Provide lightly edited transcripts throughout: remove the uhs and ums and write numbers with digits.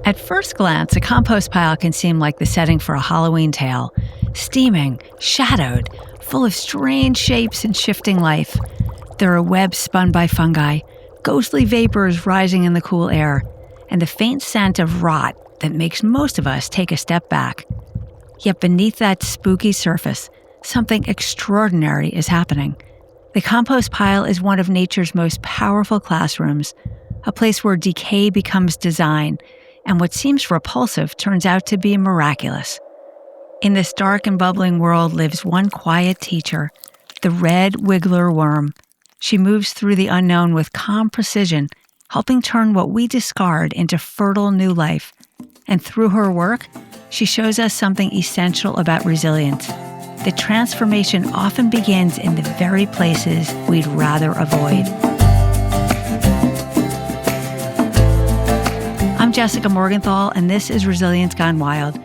At first glance, a compost pile can seem like the setting for a Halloween tale, steaming, shadowed, full of strange shapes and shifting life. There are webs spun by fungi, ghostly vapors rising in the cool air, and the faint scent of rot that makes most of us take a step back. Yet beneath that spooky surface, something extraordinary is happening. The compost pile is one of nature's most powerful classrooms, a place where decay becomes design, and what seems repulsive turns out to be miraculous. In this dark and bubbling world lives one quiet teacher, the red wiggler worm. She moves through the unknown with calm precision, helping turn what we discard into fertile new life. And through her work, she shows us something essential about resilience. The transformation often begins in the very places we'd rather avoid. I'm Jessica Morgenthal, and this is Resilience Gone Wild,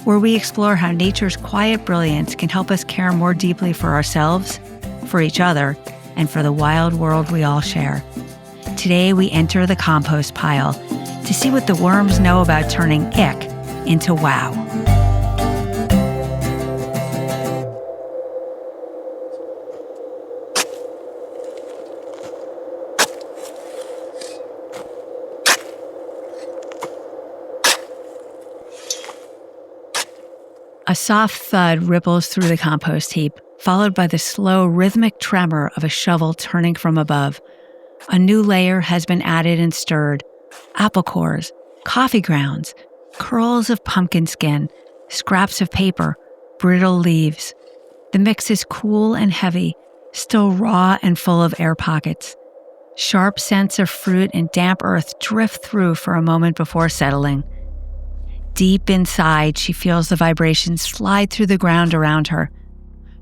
where we explore how nature's quiet brilliance can help us care more deeply for ourselves, for each other, and for the wild world we all share. Today, we enter the compost pile to see what the worms know about turning ick into wow. A soft thud ripples through the compost heap, followed by the slow, rhythmic tremor of a shovel turning from above. A new layer has been added and stirred. Apple cores, coffee grounds, curls of pumpkin skin, scraps of paper, brittle leaves. The mix is cool and heavy, still raw and full of air pockets. Sharp scents of fruit and damp earth drift through for a moment before settling. Deep inside, she feels the vibrations slide through the ground around her.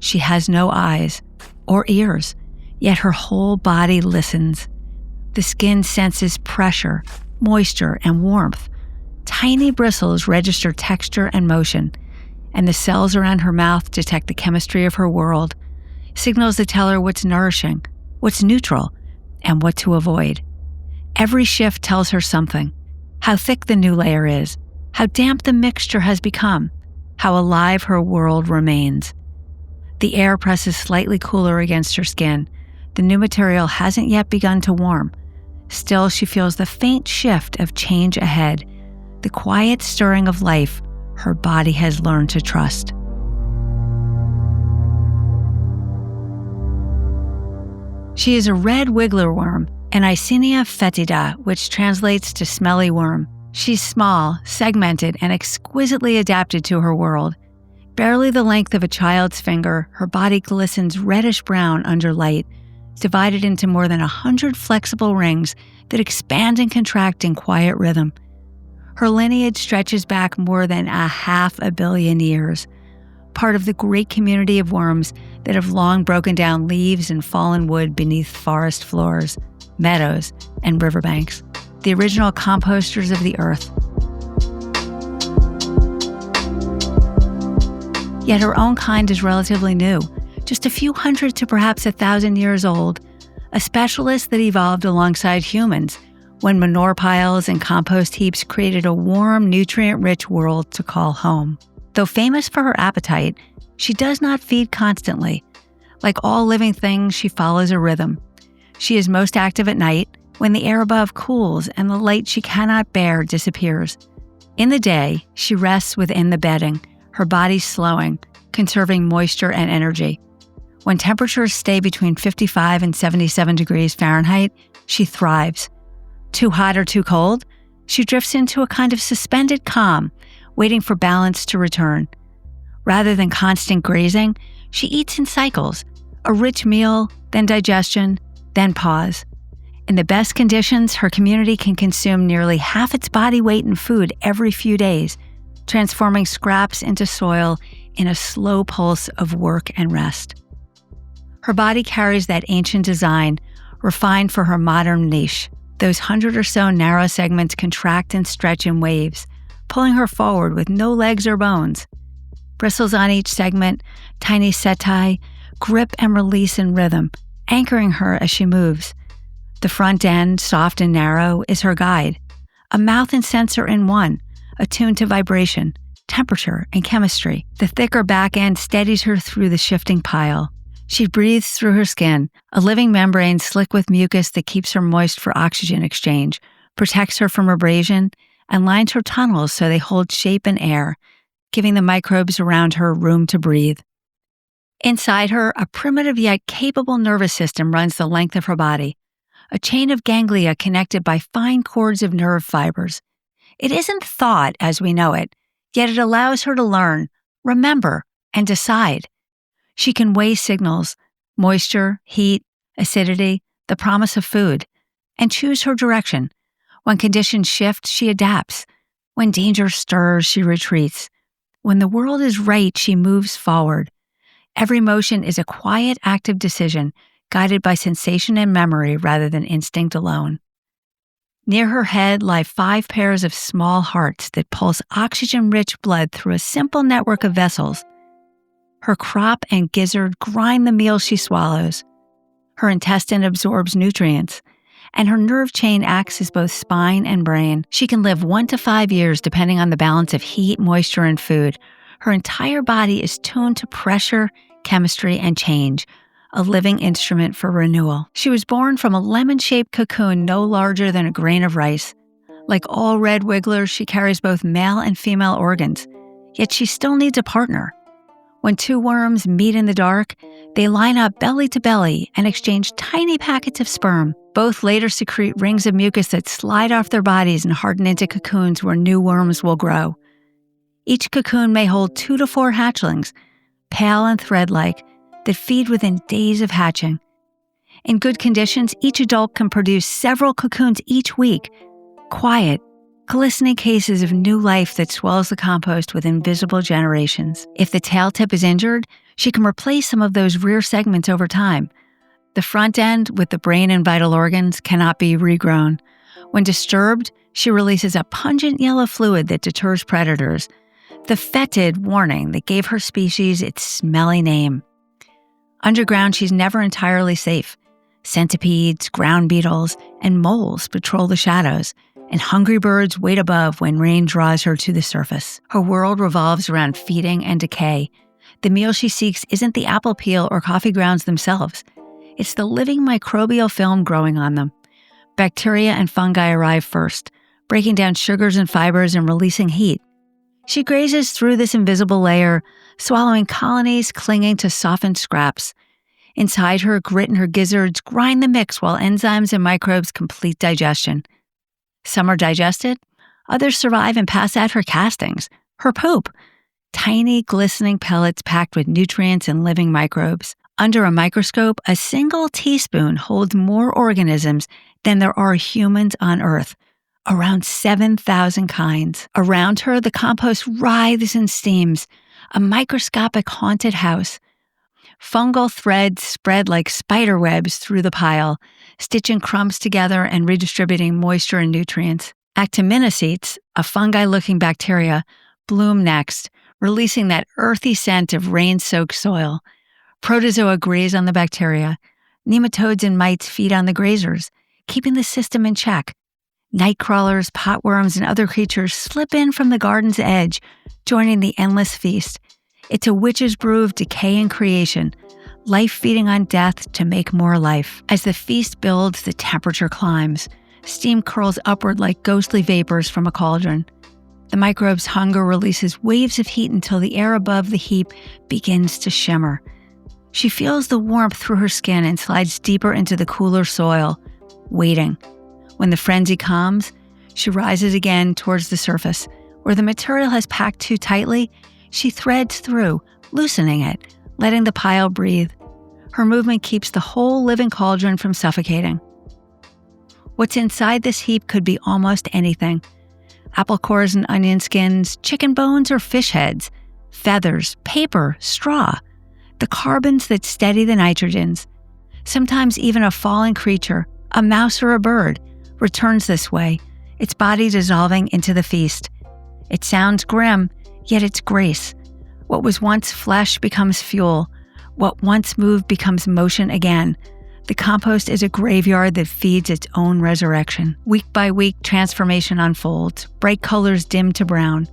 She has no eyes or ears, yet her whole body listens. The skin senses pressure, moisture, and warmth. Tiny bristles register texture and motion, and the cells around her mouth detect the chemistry of her world, signals that tell her what's nourishing, what's neutral, and what to avoid. Every shift tells her something: how thick the new layer is, how damp the mixture has become, how alive her world remains. The air presses slightly cooler against her skin. The new material hasn't yet begun to warm. Still, she feels the faint shift of change ahead, the quiet stirring of life her body has learned to trust. She is a red wiggler worm, an Icenia fetida, which translates to smelly worm. She's small, segmented, and exquisitely adapted to her world. Barely the length of a child's finger, her body glistens reddish-brown under light, divided into more than 100 flexible rings that expand and contract in quiet rhythm. Her lineage stretches back more than 500 million years, part of the great community of worms that have long broken down leaves and fallen wood beneath forest floors, meadows, and riverbanks. The original composters of the earth. Yet her own kind is relatively new, just a few hundred to perhaps 1,000 years old, a specialist that evolved alongside humans when manure piles and compost heaps created a warm, nutrient-rich world to call home. Though famous for her appetite, she does not feed constantly. Like all living things, she follows a rhythm. She is most active at night, when the air above cools and the light she cannot bear disappears. In the day, she rests within the bedding, her body slowing, conserving moisture and energy. When temperatures stay between 55 and 77 degrees Fahrenheit, she thrives. Too hot or too cold, she drifts into a kind of suspended calm, waiting for balance to return. Rather than constant grazing, she eats in cycles, a rich meal, then digestion, then pause. In the best conditions, her community can consume nearly half its body weight in food every few days, transforming scraps into soil in a slow pulse of work and rest. Her body carries that ancient design, refined for her modern niche. Those 100 or so narrow segments contract and stretch in waves, pulling her forward with no legs or bones. Bristles on each segment, tiny setae, grip and release in rhythm, anchoring her as she moves. The front end, soft and narrow, is her guide, a mouth and sensor in one, attuned to vibration, temperature, and chemistry. The thicker back end steadies her through the shifting pile. She breathes through her skin, a living membrane slick with mucus that keeps her moist for oxygen exchange, protects her from abrasion, and lines her tunnels so they hold shape and air, giving the microbes around her room to breathe. Inside her, a primitive yet capable nervous system runs the length of her body, a chain of ganglia connected by fine cords of nerve fibers. It isn't thought as we know it, yet it allows her to learn, remember, and decide. She can weigh signals, moisture, heat, acidity, the promise of food, and choose her direction. When conditions shift, she adapts. When danger stirs, she retreats. When the world is right, she moves forward. Every motion is a quiet, active decision, guided by sensation and memory rather than instinct alone. Near her head lie 5 pairs of small hearts that pulse oxygen-rich blood through a simple network of vessels. Her crop and gizzard grind the meal she swallows. Her intestine absorbs nutrients, and her nerve chain acts as both spine and brain. She can live 1 to 5 years depending on the balance of heat, moisture, and food. Her entire body is tuned to pressure, chemistry, and change, a living instrument for renewal. She was born from a lemon-shaped cocoon no larger than a grain of rice. Like all red wigglers, she carries both male and female organs, yet she still needs a partner. When 2 worms meet in the dark, they line up belly to belly and exchange tiny packets of sperm. Both later secrete rings of mucus that slide off their bodies and harden into cocoons where new worms will grow. Each cocoon may hold 2 to 4 hatchlings, pale and thread-like, that feed within days of hatching. In good conditions, each adult can produce several cocoons each week, quiet, glistening cases of new life that swells the compost with invisible generations. If the tail tip is injured, she can replace some of those rear segments over time. The front end, with the brain and vital organs, cannot be regrown. When disturbed, she releases a pungent yellow fluid that deters predators, the fetid warning that gave her species its smelly name. Underground, she's never entirely safe. Centipedes, ground beetles, and moles patrol the shadows, and hungry birds wait above when rain draws her to the surface. Her world revolves around feeding and decay. The meal she seeks isn't the apple peel or coffee grounds themselves. It's the living microbial film growing on them. Bacteria and fungi arrive first, breaking down sugars and fibers and releasing heat. She grazes through this invisible layer, swallowing colonies clinging to softened scraps. Inside her, grit and her gizzards grind the mix while enzymes and microbes complete digestion. Some are digested, others survive and pass out her castings, her poop, tiny, glistening pellets packed with nutrients and living microbes. Under a microscope, a single teaspoon holds more organisms than there are humans on Earth, around 7,000 kinds. Around her, the compost writhes and steams, a microscopic haunted house. Fungal threads spread like spider webs through the pile, stitching crumbs together and redistributing moisture and nutrients. Actiminocytes, a fungi-looking bacteria, bloom next, releasing that earthy scent of rain-soaked soil. Protozoa graze on the bacteria. Nematodes and mites feed on the grazers, keeping the system in check. Night crawlers, potworms, and other creatures slip in from the garden's edge, joining the endless feast. It's a witch's brew of decay and creation, life feeding on death to make more life. As the feast builds, the temperature climbs. Steam curls upward like ghostly vapors from a cauldron. The microbe's hunger releases waves of heat until the air above the heap begins to shimmer. She feels the warmth through her skin and slides deeper into the cooler soil, waiting. When the frenzy calms, she rises again towards the surface. Where the material has packed too tightly, she threads through, loosening it, letting the pile breathe. Her movement keeps the whole living cauldron from suffocating. What's inside this heap could be almost anything. Apple cores and onion skins, chicken bones or fish heads, feathers, paper, straw, the carbons that steady the nitrogens. Sometimes even a fallen creature, a mouse or a bird, returns this way, its body dissolving into the feast. It sounds grim, yet it's grace. What was once flesh becomes fuel. What once moved becomes motion again. The compost is a graveyard that feeds its own resurrection. Week by week, transformation unfolds. Bright colors dim to brown.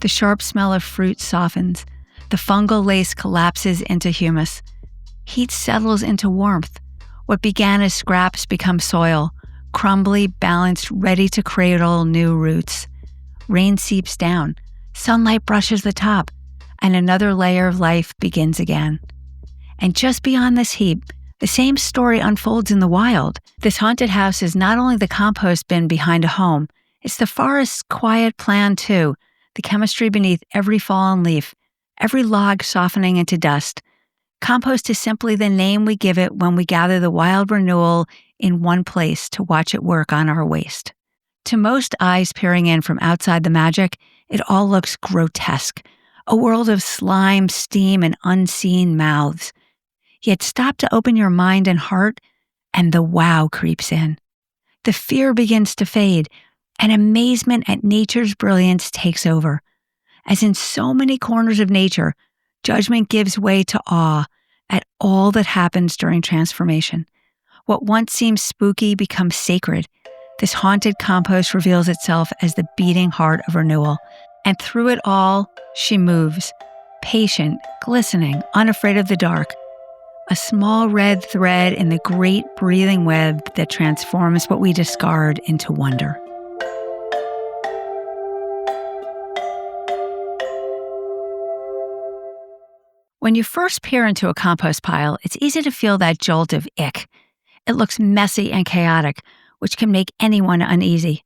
The sharp smell of fruit softens. The fungal lace collapses into humus. Heat settles into warmth. What began as scraps becomes soil, crumbly, balanced, ready to cradle new roots. Rain seeps down. Sunlight brushes the top, and another layer of life begins again. And just beyond this heap, the same story unfolds in the wild. This haunted house is not only the compost bin behind a home, it's the forest's quiet plan too, the chemistry beneath every fallen leaf, every log softening into dust. Compost is simply the name we give it when we gather the wild renewal in one place to watch it work on our waste. To most eyes peering in from outside the magic, it all looks grotesque, a world of slime, steam, and unseen mouths. Yet stop to open your mind and heart, and the wow creeps in. The fear begins to fade, and amazement at nature's brilliance takes over. As in so many corners of nature, judgment gives way to awe at all that happens during transformation. What once seemed spooky becomes sacred. This haunted compost reveals itself as the beating heart of renewal. And through it all, she moves, patient, glistening, unafraid of the dark. A small red thread in the great breathing web that transforms what we discard into wonder. When you first peer into a compost pile, it's easy to feel that jolt of ick. It looks messy and chaotic, which can make anyone uneasy.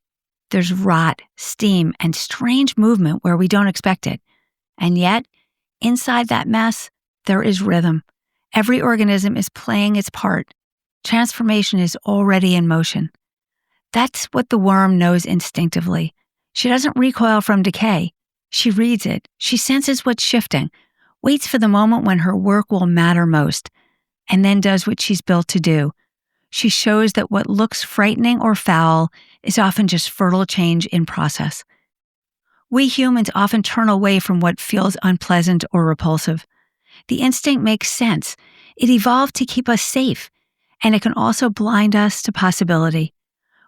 There's rot, steam, and strange movement where we don't expect it. And yet, inside that mess, there is rhythm. Every organism is playing its part. Transformation is already in motion. That's what the worm knows instinctively. She doesn't recoil from decay. She reads it. She senses what's shifting, waits for the moment when her work will matter most, and then does what she's built to do. She shows that what looks frightening or foul is often just fertile change in process. We humans often turn away from what feels unpleasant or repulsive. The instinct makes sense. It evolved to keep us safe, and it can also blind us to possibility.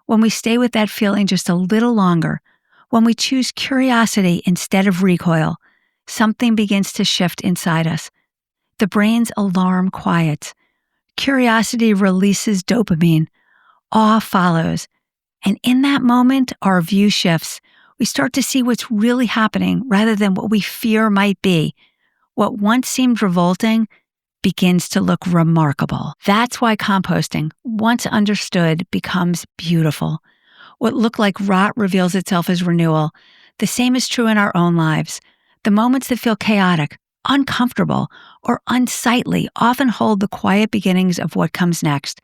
When we stay with that feeling just a little longer, when we choose curiosity instead of recoil, something begins to shift inside us. The brain's alarm quiets. Curiosity releases dopamine. Awe follows. And in that moment, our view shifts. We start to see what's really happening rather than what we fear might be. What once seemed revolting begins to look remarkable. That's why composting, once understood, becomes beautiful. What looked like rot reveals itself as renewal. The same is true in our own lives. The moments that feel chaotic, uncomfortable, or unsightly often hold the quiet beginnings of what comes next.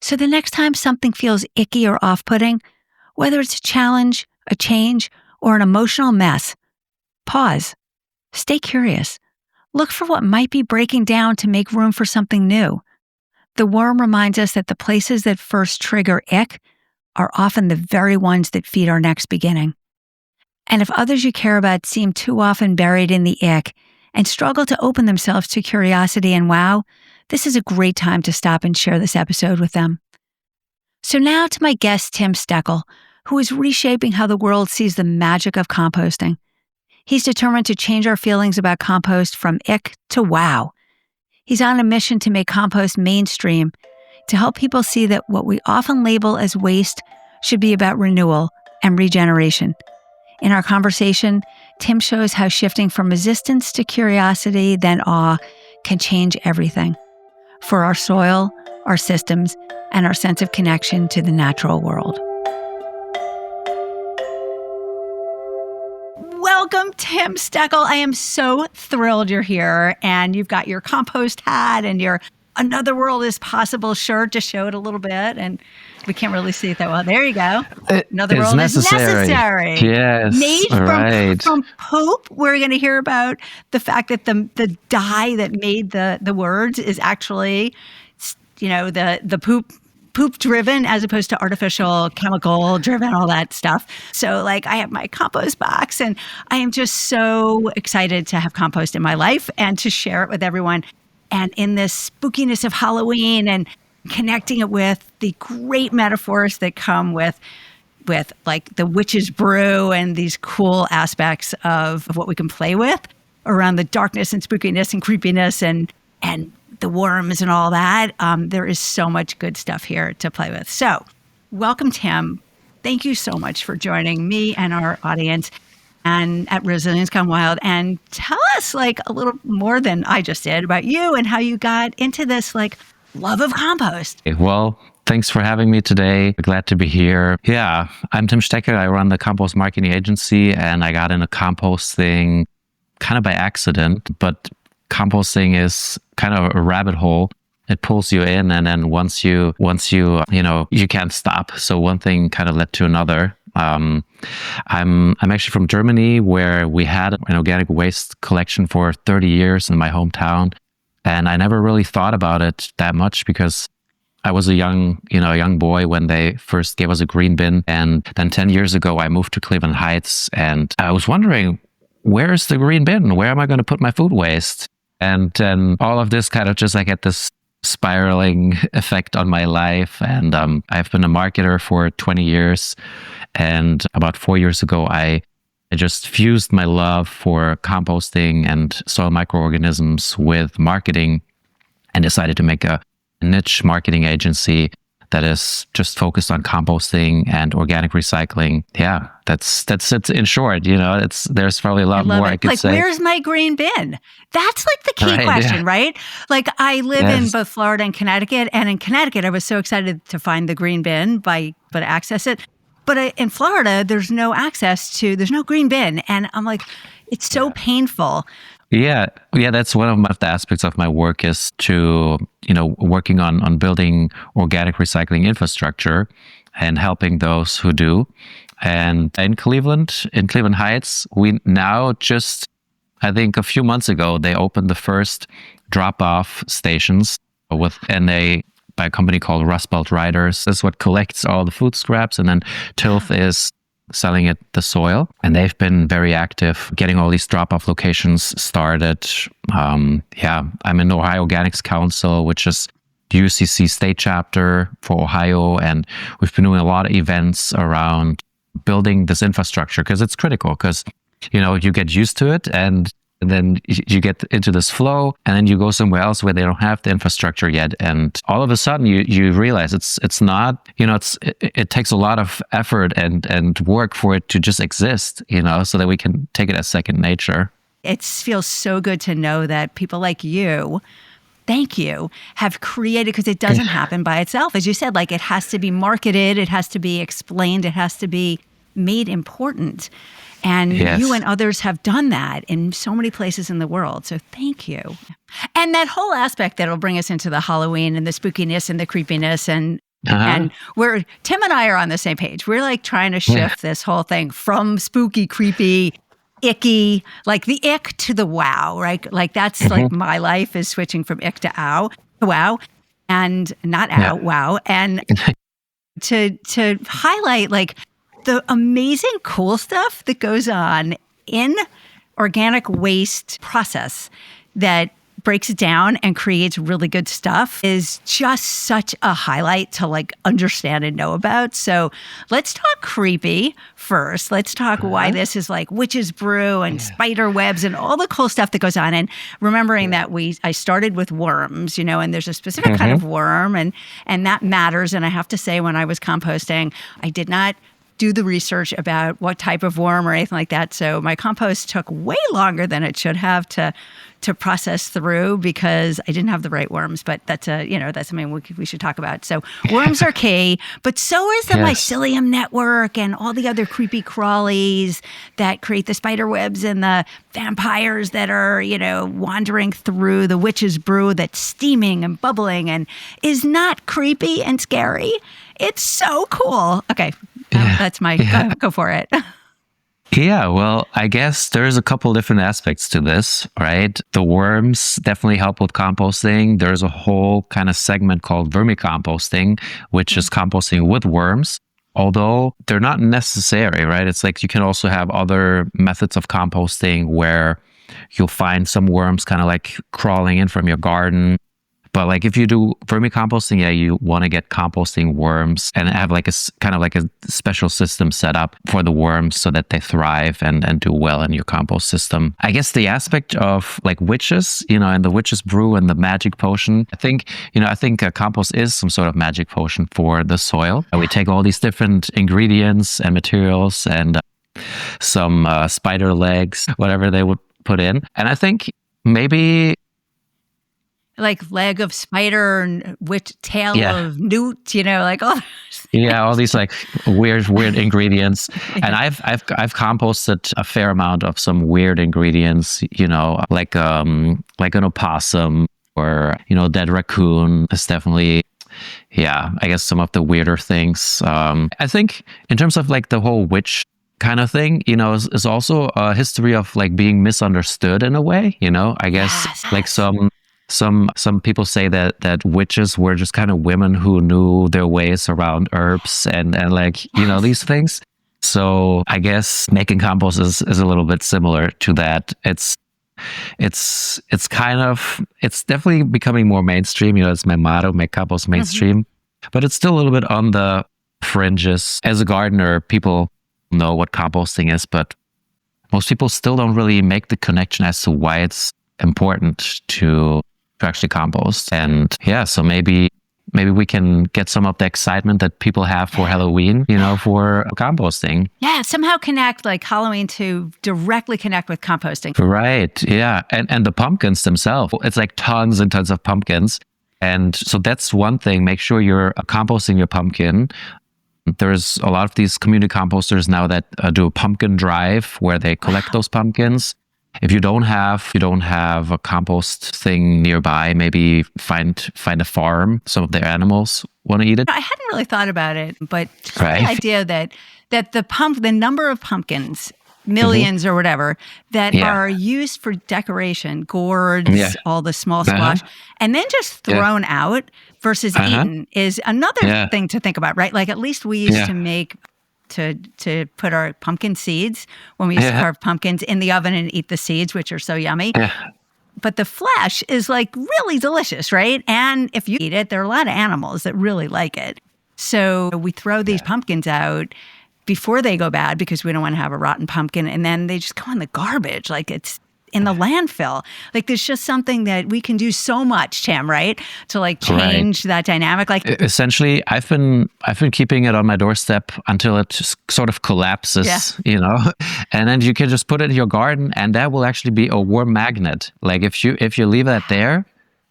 So the next time something feels icky or off-putting, whether it's a challenge, a change, or an emotional mess, pause. Stay curious. Look for what might be breaking down to make room for something new. The worm reminds us that the places that first trigger ick are often the very ones that feed our next beginning. And if others you care about seem too often buried in the ick and struggle to open themselves to curiosity and wow, this is a great time to stop and share this episode with them. So now to my guest, Tim Steckel, who is reshaping how the world sees the magic of composting. He's determined to change our feelings about compost from ick to wow. He's on a mission to make compost mainstream, to help people see that what we often label as waste should be about renewal and regeneration. In our conversation, Tim shows how shifting from resistance to curiosity, then awe, can change everything for our soil, our systems, and our sense of connection to the natural world. Welcome, Tim Steckel. I am so thrilled you're here, and you've got your compost hat and your Another World is Possible shirt to show it a little bit, and we can't really see it that well. There you go. Another World is necessary. Yes. Made from poop. We're going to hear about the fact that the dye that made the words is actually, the poop driven as opposed to artificial chemical driven, all that stuff. So I have my compost box, and I am just so excited to have compost in my life and to share it with everyone. And in this spookiness of Halloween and connecting it with the great metaphors that come with like the witch's brew and these cool aspects of what we can play with around the darkness and spookiness and creepiness and the worms and all that. There is so much good stuff here to play with. So welcome, Tim. Thank you so much for joining me and our audience and at Resilience Gone Wild. And tell us like a little more than I just did about you and how you got into this like love of compost. Well, thanks for having me today. Glad to be here. Yeah, I'm Tim Steckel. I run the Compost Marketing Agency, and I got into composting kind of by accident, but composting is kind of a rabbit hole. It pulls you in, and then once you you can't stop. So one thing kind of led to another. I'm actually from Germany, where we had an organic waste collection for 30 years in my hometown, and I never really thought about it that much because I was a young boy when they first gave us a green bin. And then 10 years ago, I moved to Cleveland Heights, and I was wondering, where's the green bin? Where am I going to put my food waste? And then all of this kind of just like had this spiraling effect on my life. And I've been a marketer for 20 years. And about 4 years ago, I just fused my love for composting and soil microorganisms with marketing and decided to make a niche marketing agency that is just focused on composting and organic recycling. Yeah, that's it in short. There's probably a lot more I could say. Where's my green bin? That's like the key question, right? Like I live in both Florida and Connecticut, and in Connecticut, I was so excited to find the green bin but access it. But in Florida, there's no green bin, and I'm like, it's so painful. Yeah, that's one of the aspects of my work is to, working on building organic recycling infrastructure and helping those who do. And in Cleveland Heights, we now just, I think a few months ago, they opened the first drop-off stations by a company called Rust Belt Riders. This is what collects all the food scraps, and then Tilth is selling it the soil. And they've been very active getting all these drop-off locations started. I'm in the Ohio Organics Council, which is the UCC state chapter for Ohio. And we've been doing a lot of events around building this infrastructure because it's critical because, you get used to it and then you get into this flow, and then you go somewhere else where they don't have the infrastructure yet, and all of a sudden you realize it's not, it takes a lot of effort and work for it to just exist, so that we can take it as second nature. It feels so good to know that people like you, thank you, have created, because it doesn't happen by itself. As you said, like it has to be marketed, it has to be explained, it has to be made important. And you and others have done that in so many places in the world. So thank you. And that whole aspect that'll bring us into the Halloween and the spookiness and the creepiness and where Tim and I are on the same page. We're like trying to shift this whole thing from spooky, creepy, icky, like the ick to the wow, right? Like that's like my life is switching from ick to wow, and not wow. And to highlight like the amazing cool stuff that goes on in organic waste process that breaks it down and creates really good stuff is just such a highlight to like understand and know about. So let's talk creepy first. Let's talk why this is like witch's brew and spider webs and all the cool stuff that goes on. And remembering that I started with worms, and there's a specific kind of worm and that matters. And I have to say, when I was composting, I did not do the research about what type of worm or anything like that. So my compost took way longer than it should have to process through because I didn't have the right worms. But that's something we should talk about. So worms are key, but so is the mycelium network and all the other creepy crawlies that create the spider webs and the vampires that are, wandering through the witch's brew that's steaming and bubbling and is not creepy and scary. It's so cool. Okay. That's my go for it. Yeah, well, I guess there's a couple different aspects to this, right? The worms definitely help with composting. There's a whole kind of segment called vermicomposting, which is composting with worms, although they're not necessary, right? It's like you can also have other methods of composting where you'll find some worms kind of like crawling in from your garden. But like if you do vermicomposting, yeah, you want to get composting worms and have like a kind of like a special system set up for the worms so that they thrive and do well in your compost system. I guess the aspect of like witches, and the witch's brew and the magic potion, I think compost is some sort of magic potion for the soil. We take all these different ingredients and materials and some spider legs, whatever they would put in. And I think maybe like leg of spider and tail of newt, like all those things. All these like weird ingredients. And I've composted a fair amount of some weird ingredients, like an opossum or dead raccoon is definitely I guess some of the weirder things. I think in terms of like the whole witch kind of thing, is also a history of like being misunderstood in a way, I guess. Yes. Like some people say that witches were just kind of women who knew their ways around herbs and like, these things. So I guess making compost is a little bit similar to that. It's definitely becoming more mainstream. It's my motto, make compost mainstream, but it's still a little bit on the fringes. As a gardener, people know what composting is, but most people still don't really make the connection as to why it's important to actually compost. And so maybe we can get some of the excitement that people have for Halloween, for composting. Yeah, somehow connect like Halloween to directly connect with composting. Right. Yeah. And the pumpkins themselves, it's like tons and tons of pumpkins. And so that's one thing. Make sure you're composting your pumpkin. There's a lot of these community composters now that do a pumpkin drive where they collect those pumpkins. If you don't have a compost thing nearby, maybe find a farm. Some of their animals want to eat it. I hadn't really thought about it, but the idea that the number of pumpkins, millions or whatever, that are used for decoration, gourds, all the small squash, and then just thrown out versus eaten is another thing to think about, right? Like at least we used to make to put our pumpkin seeds when we used to carve pumpkins in the oven and eat the seeds, which are so yummy. But the flesh is like really delicious, right? And if you eat it, there are a lot of animals that really like it. So we throw these pumpkins out before they go bad because we don't want to have a rotten pumpkin. And then they just go in the garbage. Like it's in the landfill. Like there's just something that we can do so much, Tim, right? To like change that dynamic. Like essentially, I've been keeping it on my doorstep until it just sort of collapses, and then you can just put it in your garden and that will actually be a worm magnet. Like if you leave that there,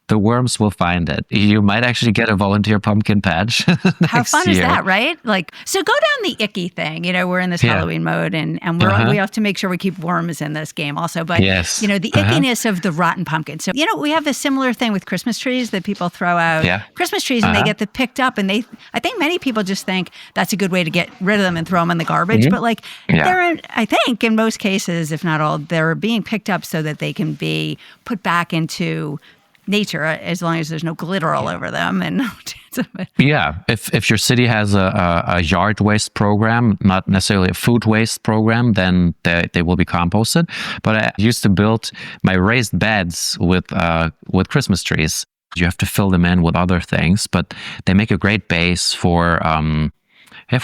the worms will find it. You might actually get a volunteer pumpkin patch. How fun is that, right? Like, so go down the icky thing. We're in this Halloween mode, and we have to make sure we keep worms in this game also. But the ickiness of the rotten pumpkin. So we have a similar thing with Christmas trees that people throw out Christmas trees and they get picked up, and I think many people just think that's a good way to get rid of them and throw them in the garbage. But like I think in most cases, if not all, they're being picked up so that they can be put back into nature as long as there's no glitter all over them and no chance of it. If your city has a yard waste program, not necessarily a food waste program, then they will be composted. But I used to build my raised beds with Christmas trees. You have to fill them in with other things, but they make a great base for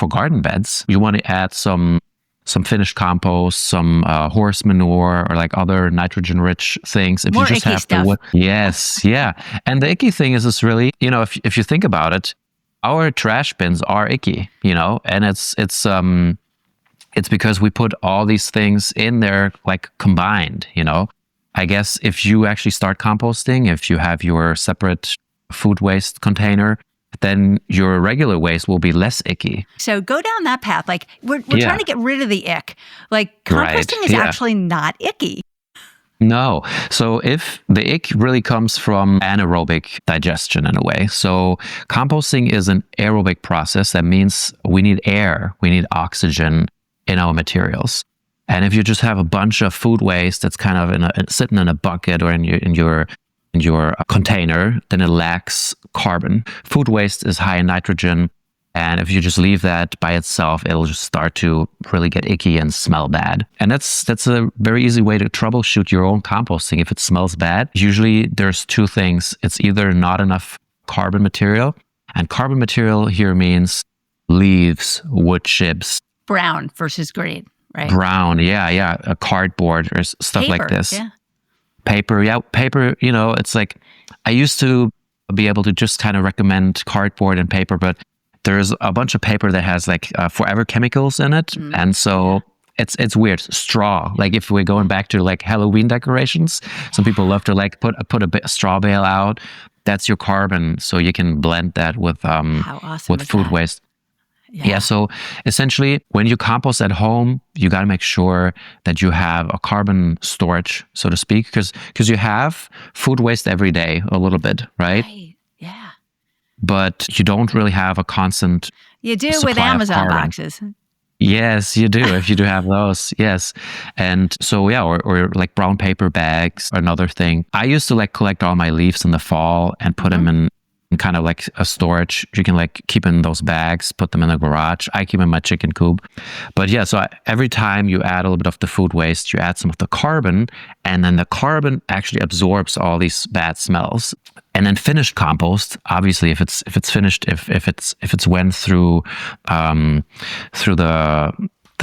garden beds. You want to add some finished compost, some horse manure, or like other nitrogen-rich things. If More you just icky have stuff. And the icky thing is really, if you think about it, our trash bins are icky, and it's because we put all these things in there like combined, I guess if you actually start composting, if you have your separate food waste container, then your regular waste will be less icky. So go down that path. Like we're trying to get rid of the ick. Like composting is actually not icky. No. So if the ick really comes from anaerobic digestion in a way. So composting is an aerobic process. That means we need air, we need oxygen in our materials. And if you just have a bunch of food waste that's kind of sitting in a bucket or in your container, then it lacks carbon. Food waste is high in nitrogen, And if you just leave that by itself, it'll just start to really get icky and smell bad. And that's a very easy way to troubleshoot your own composting. If it smells bad, usually there's two things. It's either not enough carbon material, and carbon material here means leaves, wood chips. Brown versus green, right? Brown, yeah. A cardboard or stuff Paper, like this. yeah. Paper, it's like, I used to be able to just kind of recommend cardboard and paper, but there's a bunch of paper that has like forever chemicals in it. And so it's weird. Straw, like if we're going back to like Halloween decorations, some people love to like put a straw bale out. That's your carbon. So you can blend that with How awesome with is food that? waste. Yeah. So essentially, when you compost at home, you got to make sure that you have a carbon storage, so to speak, because you have food waste every day, a little bit, right? Right. Yeah. But you don't really have a constant You do supply with of Amazon carbon. boxes. Yes, you do. If you do have those, yes. And so, yeah, or like brown paper bags, another thing. I used to like collect all my leaves in the fall and put them in kind of like a storage. You can like keep in those bags, put them in the garage. I keep in my chicken coop. But yeah, so every time you add a little bit of the food waste, you add some of the carbon, and then the carbon actually absorbs all these bad smells. And then finished compost, obviously, if it's finished, if it's went through the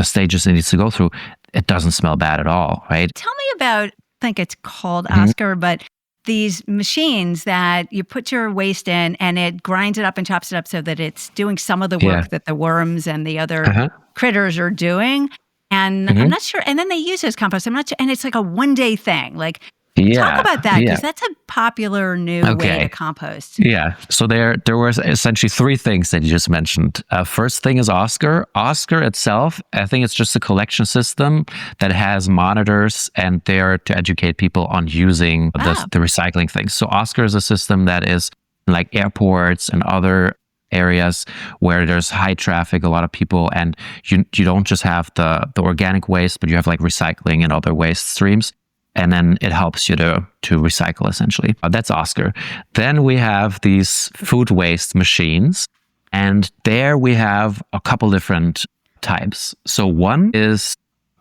stages it needs to go through, it doesn't smell bad at all, right? Tell me about, I think it's called Oscar, but these machines that you put your waste in and it grinds it up and chops it up so that it's doing some of the work that the worms and the other critters are doing. And I'm not sure. And then they use it as compost. I'm not sure. And it's like a one-day thing. Like, talk about that, because that's a popular new way to compost. Yeah. So there were essentially three things that you just mentioned. First thing is Oscar. Oscar itself, I think it's just a collection system that has monitors and there to educate people on using the recycling things. So Oscar is a system that is like airports and other areas where there's high traffic, a lot of people, and you don't just have the organic waste, but you have like recycling and other waste streams. And then it helps you to recycle, essentially. That's Oscar. Then we have these food waste machines. And there we have a couple different types. So one is,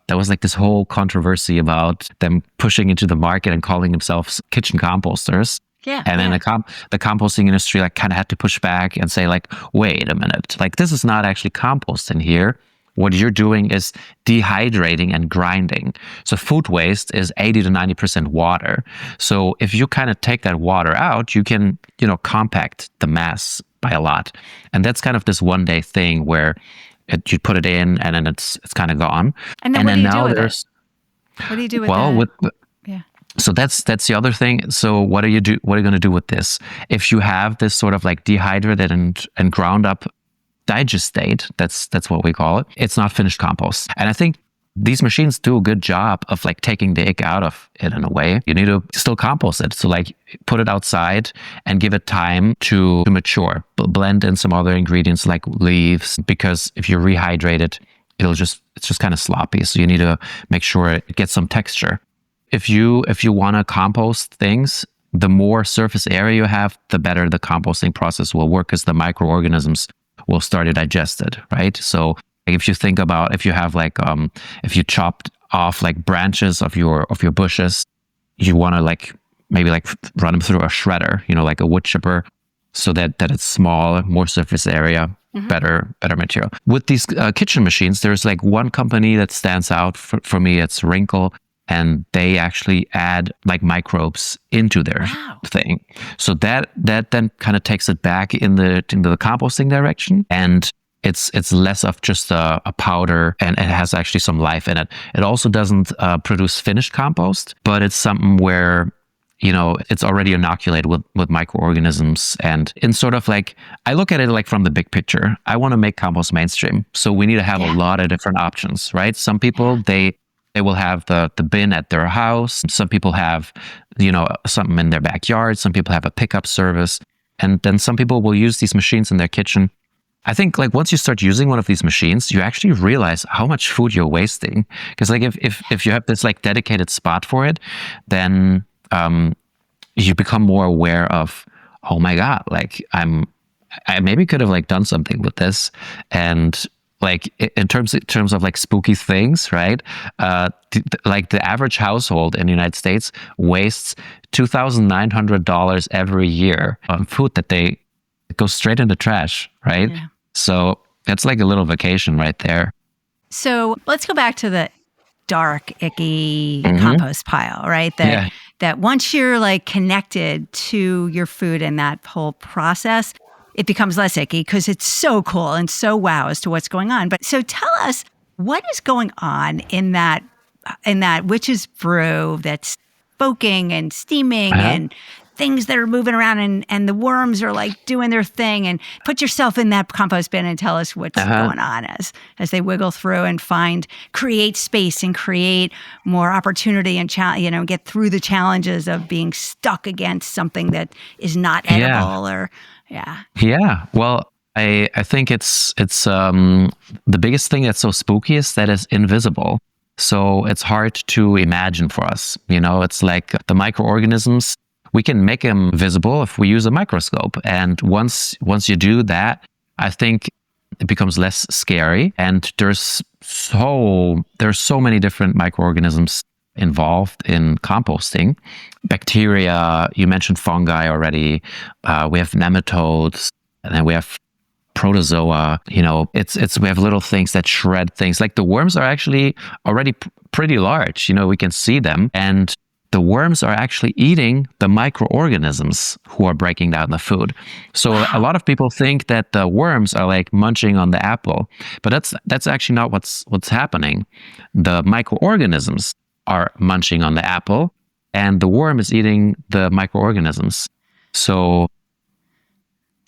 there was like this whole controversy about them pushing into the market and calling themselves kitchen composters. Yeah. And then the composting industry like kind of had to push back and say like, wait a minute, like this is not actually compost in here. What you're doing is dehydrating and grinding. So food waste is 80 to 90% water. So if you kind of take that water out, you can, compact the mass by a lot. And that's kind of this one day thing where you put it in and then it's kind of gone. And then what do you do with it? What do you do with that? So that's the other thing. So what are you going to do with this? If you have this sort of like dehydrated and ground up digest state, that's what we call it, it's not finished compost. And I think these machines do a good job of like taking the ick out of it in a way. You need to still compost it. So like put it outside and give it time to mature. Blend in some other ingredients like leaves, because if you rehydrate it, it's just kind of sloppy. So you need to make sure it gets some texture. If you want to compost things, the more surface area you have, the better the composting process will work, because the microorganisms will start to digest it, right? So if you think about, if you have like, if you chopped off like branches of your bushes, you want to like maybe like run them through a shredder, like a wood chipper, so that it's small, more surface area, better material. With these kitchen machines, there's like one company that stands out for me. It's Wrinkle. And they actually add like microbes into their thing. So that then kind of takes it back into the composting direction. And it's less of just a powder, and it has actually some life in it. It also doesn't produce finished compost, but it's something where, it's already inoculated with microorganisms. And in sort of like, I look at it like from the big picture. I want to make compost mainstream. So we need to have a lot of different options, right? Some people, they will have the bin at their house. Some people have, something in their backyard. Some people have a pickup service. And then some people will use these machines in their kitchen. I think like once you start using one of these machines, you actually realize how much food you're wasting. Because like if you have this like dedicated spot for it, then you become more aware of, oh my God, like I'm I maybe could have like done something with this. And like in terms of like spooky things, right? Like the average household in the United States wastes $2,900 every year on food that they go straight in the trash, right? Yeah. So that's like a little vacation right there. So let's go back to the dark, icky Mm-hmm. compost pile, right? Yeah. That once you're like connected to your food and that whole process, it becomes less icky because it's so cool and so wow as to what's going on. But so tell us, what is going on in that witch's brew that's smoking and steaming and things that are moving around and the worms are like doing their thing, and put yourself in that compost bin and tell us what's going on as they wiggle through and create space and create more opportunity and get through the challenges of being stuck against something that is not edible Yeah. Well, I think it's the biggest thing that's so spooky is that it's invisible. So it's hard to imagine for us. It's like the microorganisms, we can make them visible if we use a microscope. And once you do that, I think it becomes less scary. And there's so many different microorganisms involved in composting. Bacteria, you mentioned fungi already. We have nematodes, and then we have protozoa. We have little things that shred things. Like the worms are actually already pretty large. We can see them, and the worms are actually eating the microorganisms who are breaking down the food. So a lot of people think that the worms are like munching on the apple, but that's actually not what's happening. The microorganisms are munching on the apple, and the worm is eating the microorganisms. So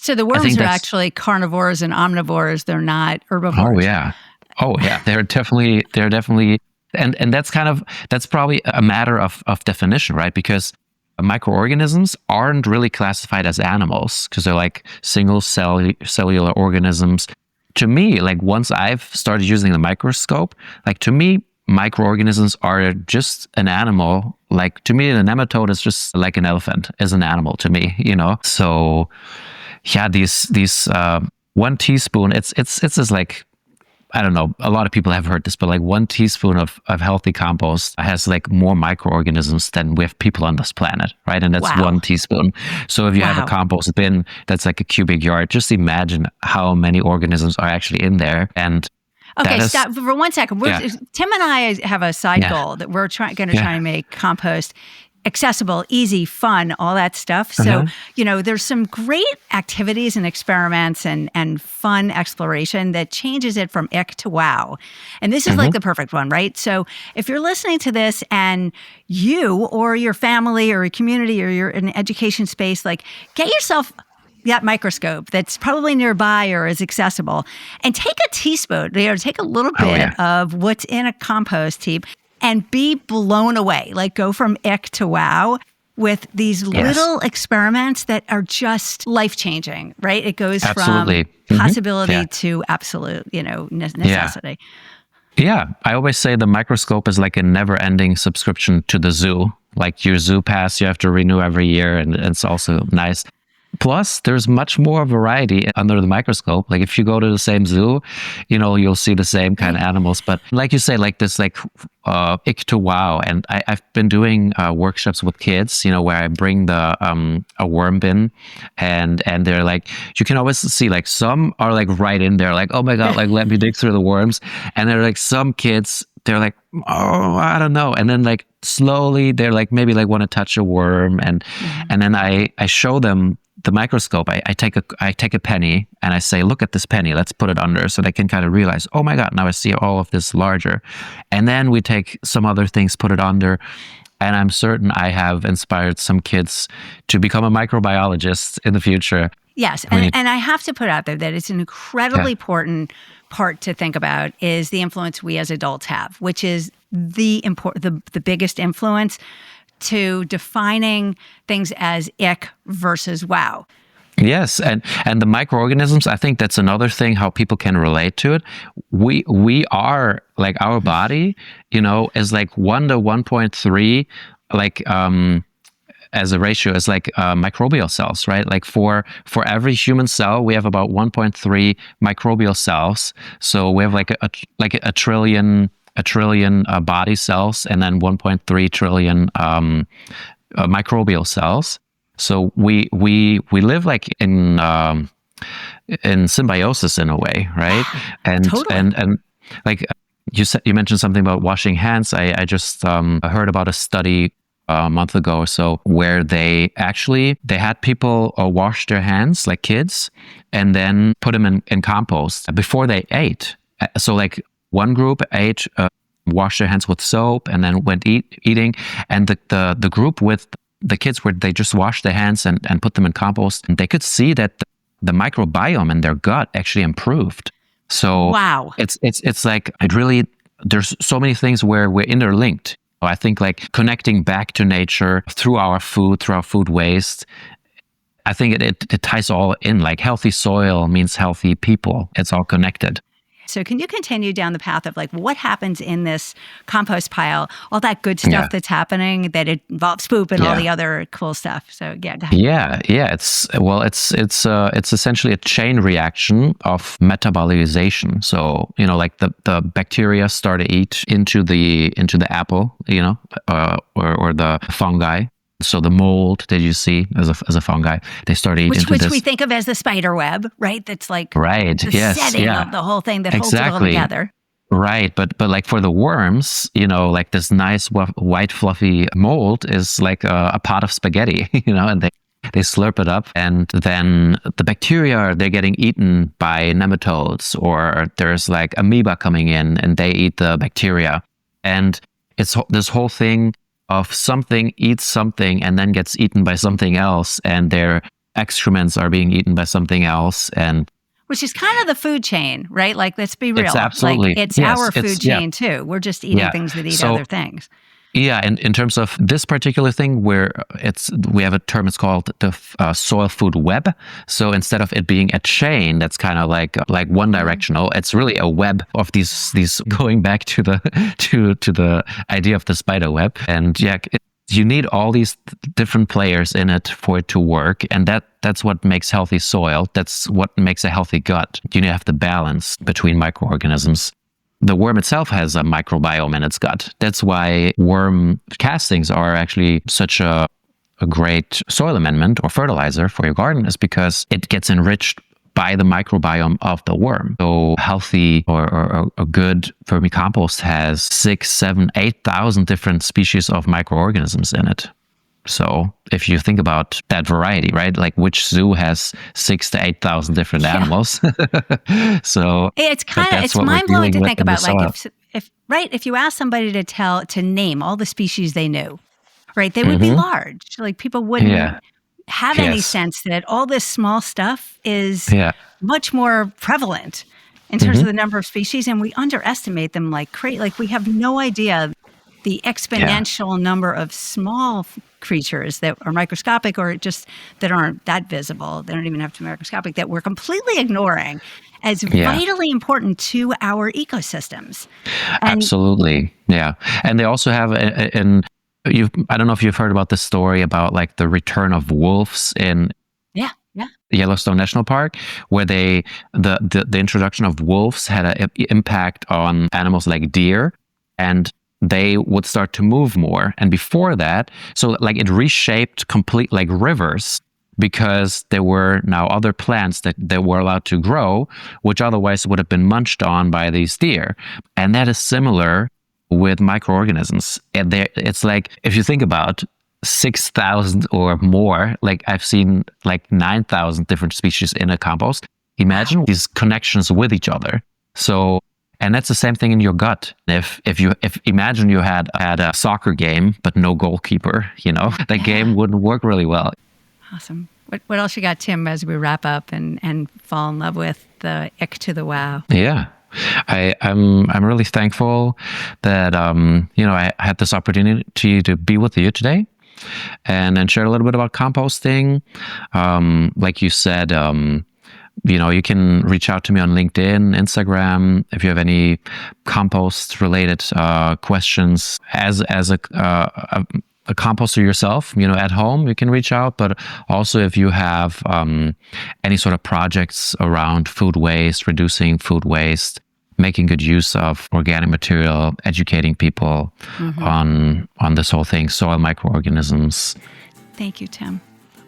the worms are actually carnivores and omnivores. They're not herbivores. Oh yeah. They're definitely. And that's probably a matter of definition, right? Because microorganisms aren't really classified as animals because they're like single cellular organisms. To me, like once I've started using the microscope, like to me, microorganisms are just an animal. Like to me, the nematode is just like an elephant is an animal to me, So yeah, these 1 teaspoon, it's just like, I don't know, a lot of people have heard this, but like 1 teaspoon of healthy compost has like more microorganisms than we have people on this planet, right? And that's 1 teaspoon. So if you have a compost bin that's like a cubic yard, just imagine how many organisms are actually in there. And okay, stop for 1 second. Tim and I have a side goal that we're going to try and make compost accessible, easy, fun, all that stuff. So, there's some great activities and experiments and fun exploration that changes it from ick to wow. And this is like the perfect one, right? So if you're listening to this and you or your family or your community or you're in an education space, like get yourself that microscope that's probably nearby or is accessible and take a teaspoon, take a little bit of what's in a compost heap and be blown away, like go from ick to wow with these little experiments that are just life-changing, right? It goes from possibility to absolute, necessity. Yeah, I always say the microscope is like a never-ending subscription to the zoo. Like your zoo pass, you have to renew every year, and it's also nice. Plus, there's much more variety under the microscope. Like if you go to the same zoo, you'll see the same kind of animals. But like you say, like this, like ick to wow. And I've been doing workshops with kids, where I bring the a worm bin, and they're like, you can always see like some are like right in there, like, oh my God, like let me dig through the worms. And there are like some kids, they're like, oh, I don't know. And then like slowly they're like, maybe like want to touch a worm. And then I show them the microscope. I take a penny and I say, look at this penny, let's put it under, so they can kind of realize, oh my God, now I see all of this larger. And then we take some other things, put it under, and I'm certain I have inspired some kids to become a microbiologist in the future. Yes, and I have to put out there that it's an incredibly important part to think about is the influence we as adults have, which is the biggest influence to defining things as ick versus wow. Yes, and the microorganisms, I think that's another thing how people can relate to it. We are like our body, is like 1 to 1.3 like as a ratio is like microbial cells, right? Like for every human cell, we have about 1.3 microbial cells. So we have like a trillion body cells, and then 1.3 trillion microbial cells. So we live like in symbiosis in a way, right? And Totally. and like you mentioned something about washing hands. I just heard about a study a month ago or so where they had people wash their hands like kids and then put them in compost before they ate. So like one group ate, washed their hands with soap and then went eating, and the group with the kids where they just washed their hands and put them in compost, and they could see that the microbiome in their gut actually improved. So wow, it's like it really, there's so many things where we're interlinked. I think like connecting back to nature through our food waste, I think it ties all in. Like healthy soil means healthy people. It's all connected. So can you continue down the path of like what happens in this compost pile, all that good stuff that's happening that it involves poop and all the other cool stuff. So yeah, go ahead. Yeah. It's essentially a chain reaction of metabolization. So like the bacteria start to eat into the apple, or the fungi. So the mold that you see as a fungi, they start eating into which this. we think of as the spider web, right? That's like the setting of the whole thing that holds it all together. Right, but like for the worms, like this nice white fluffy mold is like a pot of spaghetti, and they slurp it up, and then the bacteria, they're getting eaten by nematodes, or there's like amoeba coming in and they eat the bacteria, and it's this whole thing of something eats something and then gets eaten by something else, and their excrements are being eaten by something else, and which is kind of the food chain, right? Like, let's be real. It's absolutely. Like, it's our food chain too. We're just eating things that eat other things. Yeah, and in terms of this particular thing, where we have a term, it's called the soil food web. So instead of it being a chain that's kind of like one directional, it's really a web of these going back to the to the idea of the spider web. And you need all these different players in it for it to work, and that's what makes healthy soil. That's what makes a healthy gut. You need to have the balance between microorganisms. The worm itself has a microbiome in its gut. That's why worm castings are actually such a great soil amendment or fertilizer for your garden, is because it gets enriched by the microbiome of the worm. So healthy or a good vermicompost has 6,000, 7,000, 8,000 different species of microorganisms in it. So if you think about that variety, right? Like which zoo has 6,000 to 8,000 different animals? So it's mind blowing to think about. Like if you ask somebody to name all the species they knew, right? They would be large. Like people wouldn't have any sense that all this small stuff is much more prevalent in terms of the number of species, and we underestimate them like crazy. Like we have no idea the exponential number of small creatures that are microscopic, or just that aren't that visible. They don't even have to be microscopic, that we're completely ignoring as vitally important to our ecosystems. Absolutely. Yeah. And they also have I don't know if you've heard about the story about like the return of wolves in Yellowstone National Park, where the introduction of wolves had an impact on animals like deer, and they would start to move more. And before that, so like it reshaped complete like rivers, because there were now other plants that were allowed to grow, which otherwise would have been munched on by these deer. And that is similar with microorganisms. And it's like, if you think about 6,000 or more, like I've seen like 9,000 different species in a compost. Imagine these connections with each other. So, and that's the same thing in your gut. If imagine you had a soccer game but no goalkeeper, that game wouldn't work really well. Awesome. What else you got, Tim, as we wrap up and fall in love with the ick to the wow? Yeah. I'm really thankful that I had this opportunity to be with you today and share a little bit about composting. Like you said, you can reach out to me on LinkedIn, Instagram, if you have any compost related questions. As a a composter yourself, at home, you can reach out. But also if you have any sort of projects around food waste, reducing food waste, making good use of organic material, educating people on this whole thing, soil microorganisms. Thank you, Tim.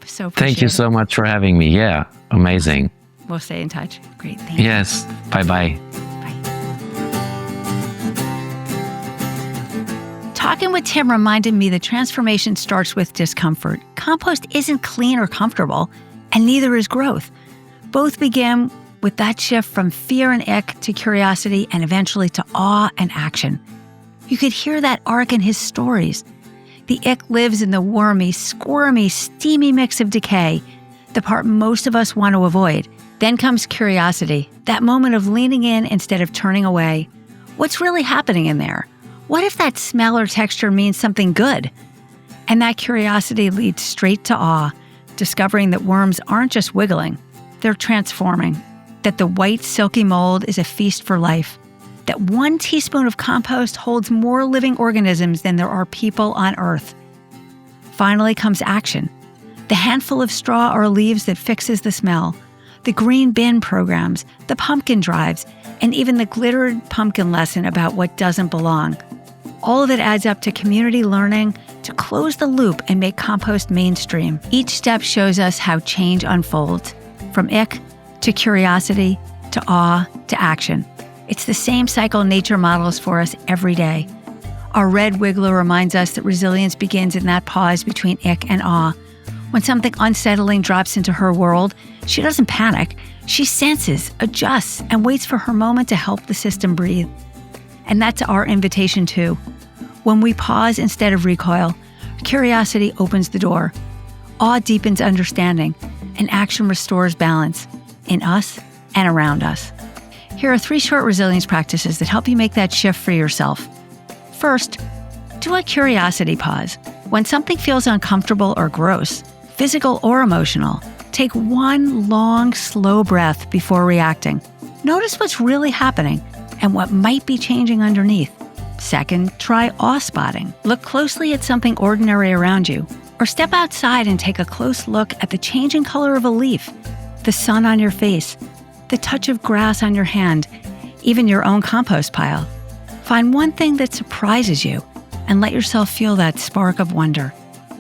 So appreciate Thank you so much for having me. Yeah, amazing. We'll stay in touch. Great. Thank you. Yes. Bye-bye. Talking with Tim reminded me that transformation starts with discomfort. Compost isn't clean or comfortable, and neither is growth. Both begin with that shift from fear and ick to curiosity and eventually to awe and action. You could hear that arc in his stories. The ick lives in the wormy, squirmy, steamy mix of decay, the part most of us want to avoid. Then comes curiosity, that moment of leaning in instead of turning away. What's really happening in there? What if that smell or texture means something good? And that curiosity leads straight to awe, discovering that worms aren't just wiggling, they're transforming, that the white, silky mold is a feast for life, that 1 teaspoon of compost holds more living organisms than there are people on Earth. Finally comes action, the handful of straw or leaves that fixes the smell, the green bin programs, the pumpkin drives, and even the glittered pumpkin lesson about what doesn't belong. All of it adds up to community learning to close the loop and make compost mainstream. Each step shows us how change unfolds, from ick to curiosity to awe to action. It's the same cycle nature models for us every day. Our red wiggler reminds us that resilience begins in that pause between ick and awe. When something unsettling drops into her world, she doesn't panic. She senses, adjusts, and waits for her moment to help the system breathe. And that's our invitation too. When we pause instead of recoil, curiosity opens the door. Awe deepens understanding, and action restores balance in us and around us. Here are 3 short resilience practices that help you make that shift for yourself. First, do a curiosity pause. When something feels uncomfortable or gross, physical or emotional, take 1 long, slow breath before reacting. Notice what's really happening and what might be changing underneath. Second, try awe spotting. Look closely at something ordinary around you, or step outside and take a close look at the changing color of a leaf, the sun on your face, the touch of grass on your hand, even your own compost pile. Find one thing that surprises you and let yourself feel that spark of wonder.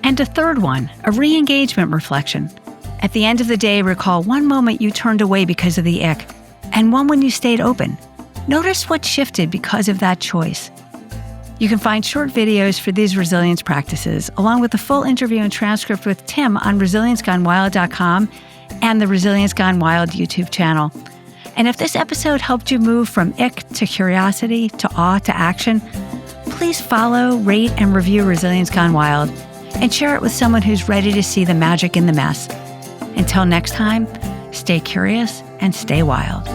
And a third one, a re-engagement reflection. At the end of the day, recall one moment you turned away because of the ick, and one when you stayed open. Notice what shifted because of that choice. You can find short videos for these resilience practices, along with the full interview and transcript with Tim on resiliencegonewild.com and the Resilience Gone Wild YouTube channel. And if this episode helped you move from ick to curiosity to awe to action, please follow, rate, and review Resilience Gone Wild and share it with someone who's ready to see the magic in the mess. Until next time, stay curious and stay wild.